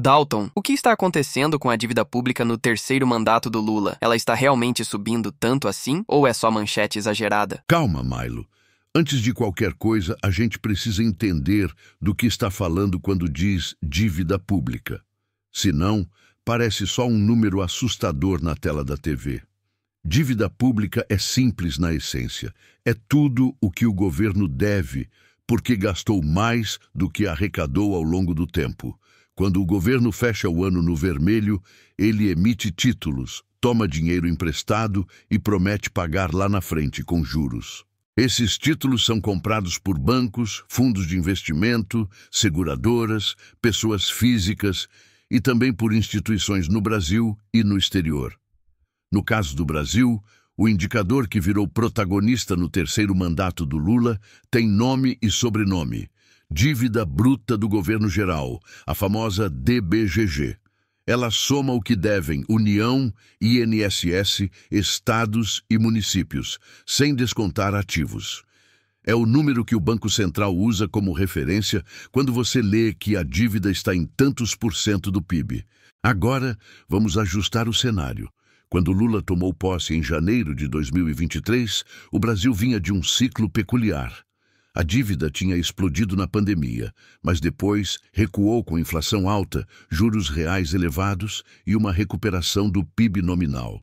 Dalton, o que está acontecendo com a dívida pública no terceiro mandato do Lula? Ela está realmente subindo tanto assim ou é só manchete exagerada? Calma, Milo. Antes de qualquer coisa, a gente precisa entender do que está falando quando diz dívida pública. Senão, parece só um número assustador na tela da TV. Dívida pública é simples na essência. É tudo o que o governo deve, porque gastou mais do que arrecadou ao longo do tempo. Quando o governo fecha o ano no vermelho, ele emite títulos, toma dinheiro emprestado e promete pagar lá na frente com juros. Esses títulos são comprados por bancos, fundos de investimento, seguradoras, pessoas físicas e também por instituições no Brasil e no exterior. No caso do Brasil, o indicador que virou protagonista no terceiro mandato do Lula tem nome e sobrenome: Dívida Bruta do Governo Geral, a famosa DBGG. Ela soma o que devem União, INSS, estados e municípios, sem descontar ativos. É o número que o Banco Central usa como referência quando você lê que a dívida está em tantos por cento do PIB. Agora, vamos ajustar o cenário. Quando Lula tomou posse em janeiro de 2023, o Brasil vinha de um ciclo peculiar. A dívida tinha explodido na pandemia, mas depois recuou com inflação alta, juros reais elevados e uma recuperação do PIB nominal.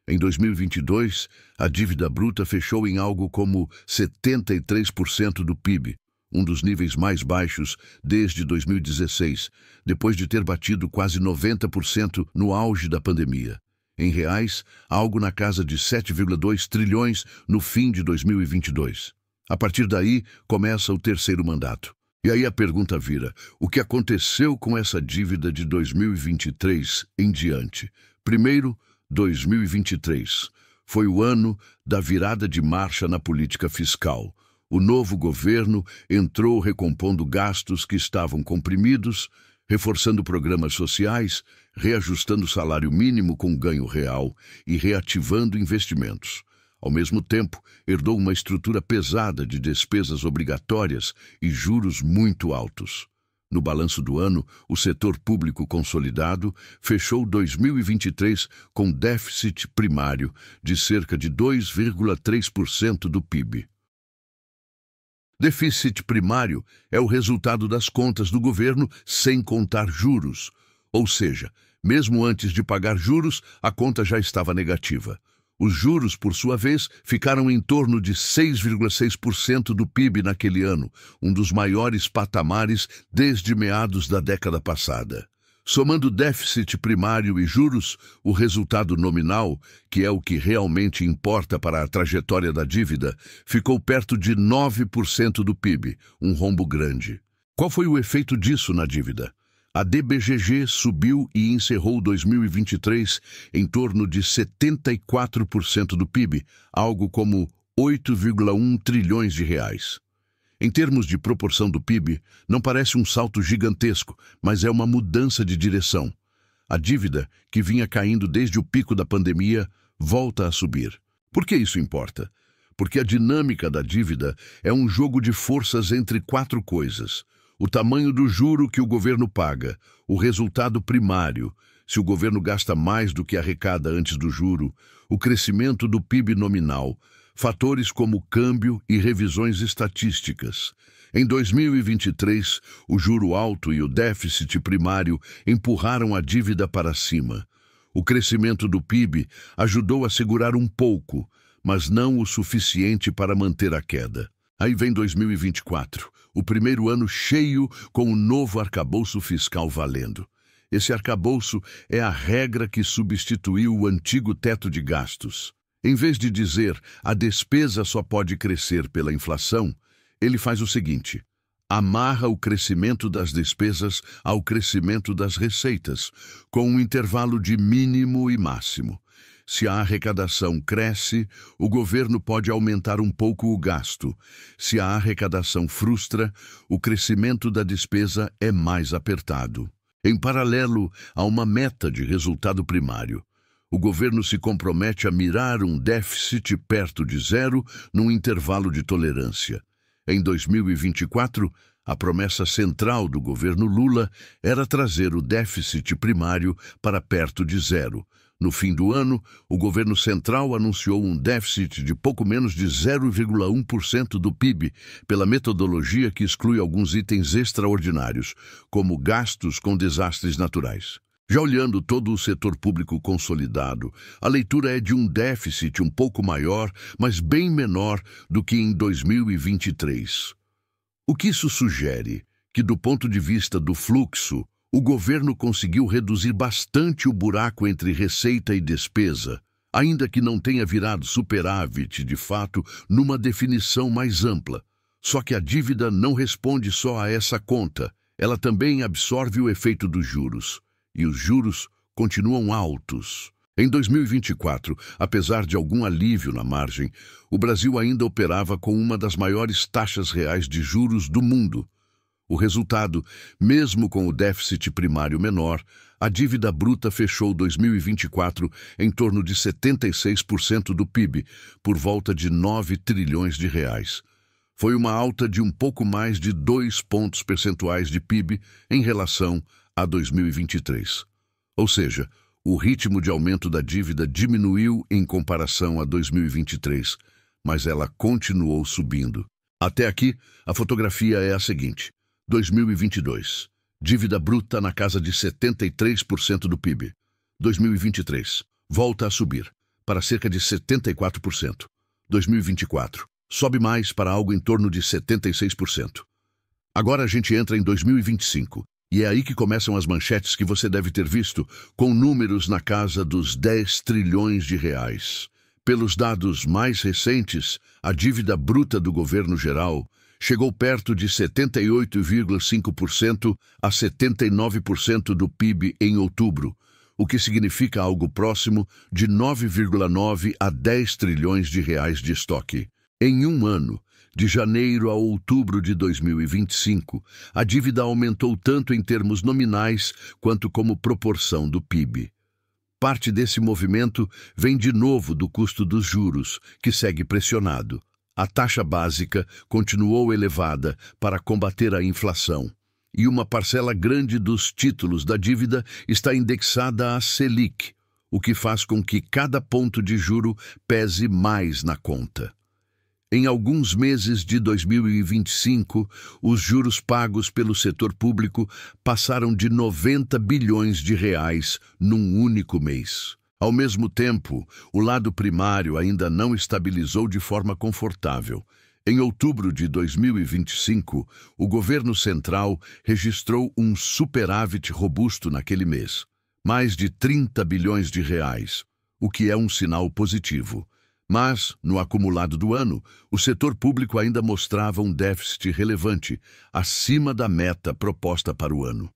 Em 2022, a dívida bruta fechou em algo como 73% do PIB, um dos níveis mais baixos desde 2016, depois de ter batido quase 90% no auge da pandemia. Em reais, algo na casa de 7,2 trilhões no fim de 2022. A partir daí, começa o terceiro mandato. E aí a pergunta vira: o que aconteceu com essa dívida de 2023 em diante? Primeiro, 2023 foi o ano da virada de marcha na política fiscal. O novo governo entrou recompondo gastos que estavam comprimidos, reforçando programas sociais, reajustando o salário mínimo com ganho real e reativando investimentos. Ao mesmo tempo, herdou uma estrutura pesada de despesas obrigatórias e juros muito altos. No balanço do ano, o setor público consolidado fechou 2023 com déficit primário de cerca de 2,3% do PIB. Déficit primário é o resultado das contas do governo sem contar juros, ou seja, mesmo antes de pagar juros, a conta já estava negativa. Os juros, por sua vez, ficaram em torno de 6,6% do PIB naquele ano, um dos maiores patamares desde meados da década passada. Somando déficit primário e juros, o resultado nominal, que é o que realmente importa para a trajetória da dívida, ficou perto de 9% do PIB, um rombo grande. Qual foi o efeito disso na dívida? A DBGG subiu e encerrou 2023 em torno de 74% do PIB, algo como 8,1 trilhões de reais. Em termos de proporção do PIB, não parece um salto gigantesco, mas é uma mudança de direção. A dívida, que vinha caindo desde o pico da pandemia, volta a subir. Por que isso importa? Porque a dinâmica da dívida é um jogo de forças entre quatro coisas: o tamanho do juro que o governo paga, o resultado primário, se o governo gasta mais do que arrecada antes do juro, o crescimento do PIB nominal, fatores como câmbio e revisões estatísticas. Em 2023, o juro alto e o déficit primário empurraram a dívida para cima. O crescimento do PIB ajudou a segurar um pouco, mas não o suficiente para manter a queda. Aí vem 2024, o primeiro ano cheio com o novo arcabouço fiscal valendo. Esse arcabouço é a regra que substituiu o antigo teto de gastos. Em vez de dizer a despesa só pode crescer pela inflação, ele faz o seguinte: amarra o crescimento das despesas ao crescimento das receitas, com um intervalo de mínimo e máximo. Se a arrecadação cresce, o governo pode aumentar um pouco o gasto. Se a arrecadação frustra, o crescimento da despesa é mais apertado. Em paralelo a uma meta de resultado primário, o governo se compromete a mirar um déficit perto de zero num intervalo de tolerância. Em 2024, A promessa central do governo Lula era trazer o déficit primário para perto de zero. No fim do ano, o governo central anunciou um déficit de pouco menos de 0,1% do PIB, pela metodologia que exclui alguns itens extraordinários, como gastos com desastres naturais. Já olhando todo o setor público consolidado, a leitura é de um déficit um pouco maior, mas bem menor do que em 2023. O que isso sugere? Que, do ponto de vista do fluxo, o governo conseguiu reduzir bastante o buraco entre receita e despesa, ainda que não tenha virado superávit, de fato, numa definição mais ampla. Só que a dívida não responde só a essa conta, ela também absorve o efeito dos juros. E os juros continuam altos. Em 2024, apesar de algum alívio na margem, o Brasil ainda operava com uma das maiores taxas reais de juros do mundo. O resultado, mesmo com o déficit primário menor, a dívida bruta fechou 2024 em torno de 76% do PIB, por volta de 9 trilhões de reais. Foi uma alta de um pouco mais de 2 pontos percentuais de PIB em relação a 2023. Ou seja, o ritmo de aumento da dívida diminuiu em comparação a 2023, mas ela continuou subindo. Até aqui, a fotografia é a seguinte: 2022, dívida bruta na casa de 73% do PIB. 2023, volta a subir, para cerca de 74%. 2024, sobe mais para algo em torno de 76%. Agora a gente entra em 2025. E é aí que começam as manchetes que você deve ter visto, com números na casa dos 10 trilhões de reais. Pelos dados mais recentes, a dívida bruta do governo geral chegou perto de 78,5% a 79% do PIB em outubro, o que significa algo próximo de 9,9 a 10 trilhões de reais de estoque. Em um ano, de janeiro a outubro de 2025, a dívida aumentou tanto em termos nominais quanto como proporção do PIB. Parte desse movimento vem de novo do custo dos juros, que segue pressionado. A taxa básica continuou elevada para combater a inflação, e uma parcela grande dos títulos da dívida está indexada à Selic, o que faz com que cada ponto de juro pese mais na conta. Em alguns meses de 2025, os juros pagos pelo setor público passaram de 90 bilhões de reais num único mês. Ao mesmo tempo, o lado primário ainda não estabilizou de forma confortável. Em outubro de 2025, o governo central registrou um superávit robusto naquele mês, mais de 30 bilhões de reais, o que é um sinal positivo. Mas, no acumulado do ano, o setor público ainda mostrava um déficit relevante, acima da meta proposta para o ano.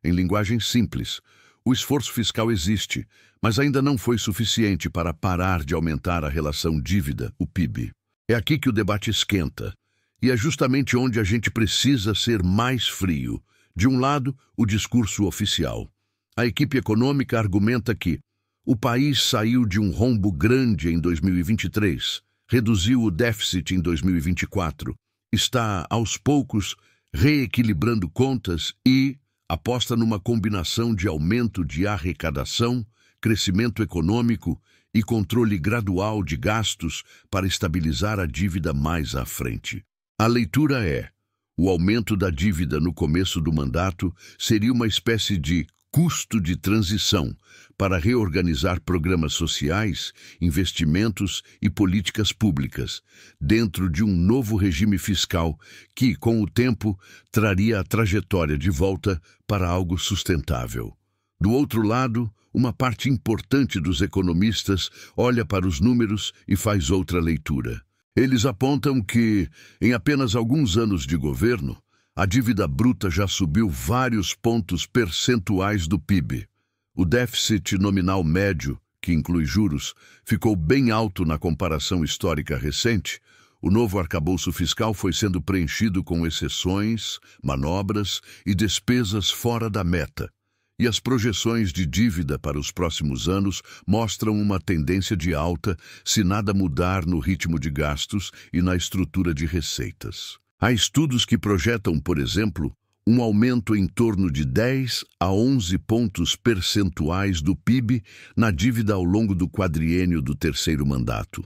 Em linguagem simples, o esforço fiscal existe, mas ainda não foi suficiente para parar de aumentar a relação dívida, o PIB. É aqui que o debate esquenta, e é justamente onde a gente precisa ser mais frio. De um lado, o discurso oficial. A equipe econômica argumenta que o país saiu de um rombo grande em 2023, reduziu o déficit em 2024, está, aos poucos, reequilibrando contas e aposta numa combinação de aumento de arrecadação, crescimento econômico e controle gradual de gastos para estabilizar a dívida mais à frente. A leitura é: o aumento da dívida no começo do mandato seria uma espécie de custo de transição para reorganizar programas sociais, investimentos e políticas públicas, dentro de um novo regime fiscal que, com o tempo, traria a trajetória de volta para algo sustentável. Do outro lado, uma parte importante dos economistas olha para os números e faz outra leitura. Eles apontam que, em apenas alguns anos de governo, a dívida bruta já subiu vários pontos percentuais do PIB. O déficit nominal médio, que inclui juros, ficou bem alto na comparação histórica recente. O novo arcabouço fiscal foi sendo preenchido com exceções, manobras e despesas fora da meta. E as projeções de dívida para os próximos anos mostram uma tendência de alta se nada mudar no ritmo de gastos e na estrutura de receitas. Há estudos que projetam, por exemplo, um aumento em torno de 10 a 11 pontos percentuais do PIB na dívida ao longo do quadriênio do terceiro mandato.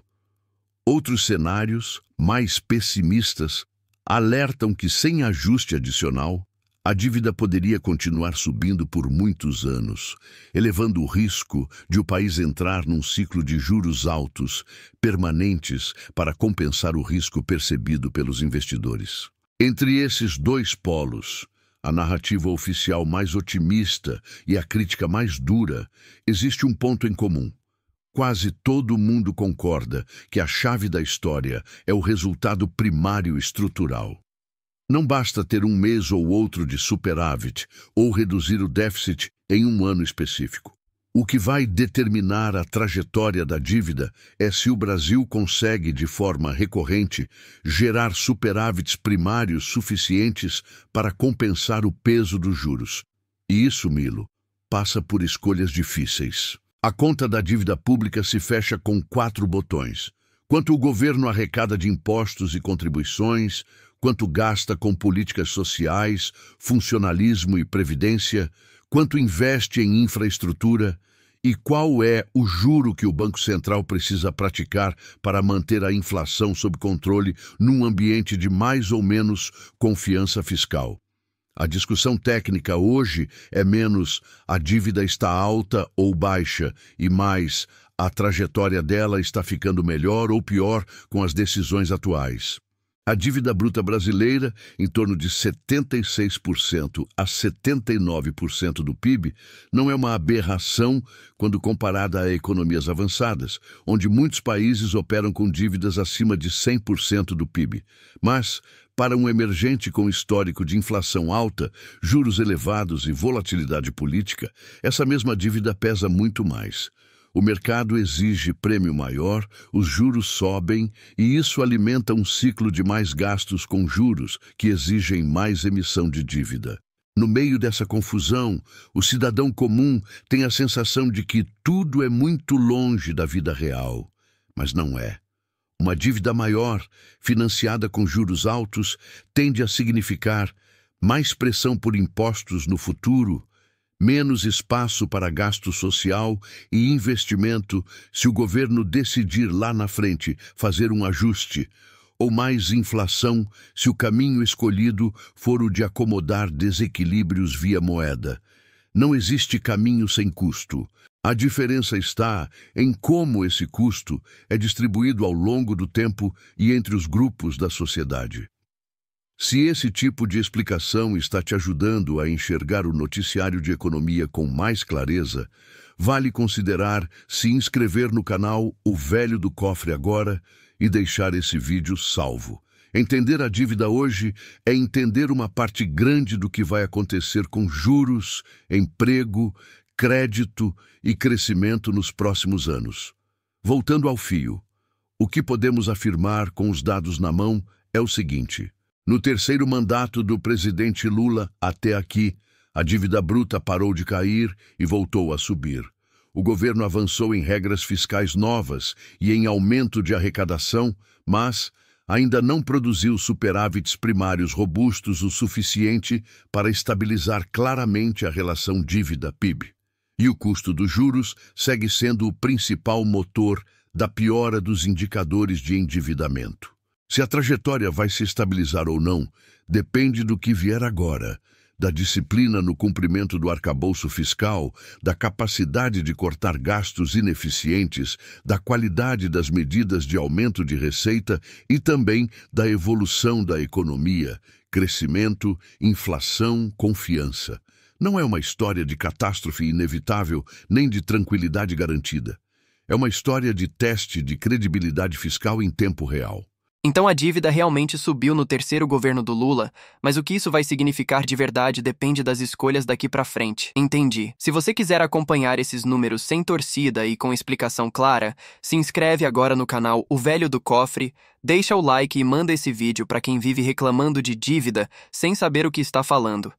Outros cenários, mais pessimistas, alertam que, sem ajuste adicional, a dívida poderia continuar subindo por muitos anos, elevando o risco de o país entrar num ciclo de juros altos, permanentes, para compensar o risco percebido pelos investidores. Entre esses dois polos, a narrativa oficial mais otimista e a crítica mais dura, existe um ponto em comum. Quase todo mundo concorda que a chave da história é o resultado primário estrutural. Não basta ter um mês ou outro de superávit ou reduzir o déficit em um ano específico. O que vai determinar a trajetória da dívida é se o Brasil consegue, de forma recorrente, gerar superávites primários suficientes para compensar o peso dos juros. E isso, Milo, passa por escolhas difíceis. A conta da dívida pública se fecha com 4 botões. Quanto o governo arrecada de impostos e contribuições, quanto gasta com políticas sociais, funcionalismo e previdência, quanto investe em infraestrutura e qual é o juro que o Banco Central precisa praticar para manter a inflação sob controle num ambiente de mais ou menos confiança fiscal. A discussão técnica hoje é menos a dívida está alta ou baixa e mais a trajetória dela está ficando melhor ou pior com as decisões atuais. A dívida bruta brasileira, em torno de 76% a 79% do PIB, não é uma aberração quando comparada a economias avançadas, onde muitos países operam com dívidas acima de 100% do PIB. Mas, para um emergente com histórico de inflação alta, juros elevados e volatilidade política, essa mesma dívida pesa muito mais. O mercado exige prêmio maior, os juros sobem e isso alimenta um ciclo de mais gastos com juros que exigem mais emissão de dívida. No meio dessa confusão, o cidadão comum tem a sensação de que tudo é muito longe da vida real, mas não é. Uma dívida maior, financiada com juros altos, tende a significar mais pressão por impostos no futuro, menos espaço para gasto social e investimento se o governo decidir lá na frente fazer um ajuste, ou mais inflação se o caminho escolhido for o de acomodar desequilíbrios via moeda. Não existe caminho sem custo. A diferença está em como esse custo é distribuído ao longo do tempo e entre os grupos da sociedade. Se esse tipo de explicação está te ajudando a enxergar o noticiário de economia com mais clareza, vale considerar se inscrever no canal O Velho do Cofre agora e deixar esse vídeo salvo. Entender a dívida hoje é entender uma parte grande do que vai acontecer com juros, emprego, crédito e crescimento nos próximos anos. Voltando ao fio, o que podemos afirmar com os dados na mão é o seguinte: no terceiro mandato do presidente Lula, até aqui, a dívida bruta parou de cair e voltou a subir. O governo avançou em regras fiscais novas e em aumento de arrecadação, mas ainda não produziu superávites primários robustos o suficiente para estabilizar claramente a relação dívida-PIB. E o custo dos juros segue sendo o principal motor da piora dos indicadores de endividamento. Se a trajetória vai se estabilizar ou não, depende do que vier agora, da disciplina no cumprimento do arcabouço fiscal, da capacidade de cortar gastos ineficientes, da qualidade das medidas de aumento de receita e também da evolução da economia, crescimento, inflação, confiança. Não é uma história de catástrofe inevitável nem de tranquilidade garantida. É uma história de teste de credibilidade fiscal em tempo real. Então a dívida realmente subiu no terceiro governo do Lula, mas o que isso vai significar de verdade depende das escolhas daqui pra frente. Entendi. Se você quiser acompanhar esses números sem torcida e com explicação clara, se inscreve agora no canal O Velho do Cofre, deixa o like e manda esse vídeo pra quem vive reclamando de dívida sem saber o que está falando.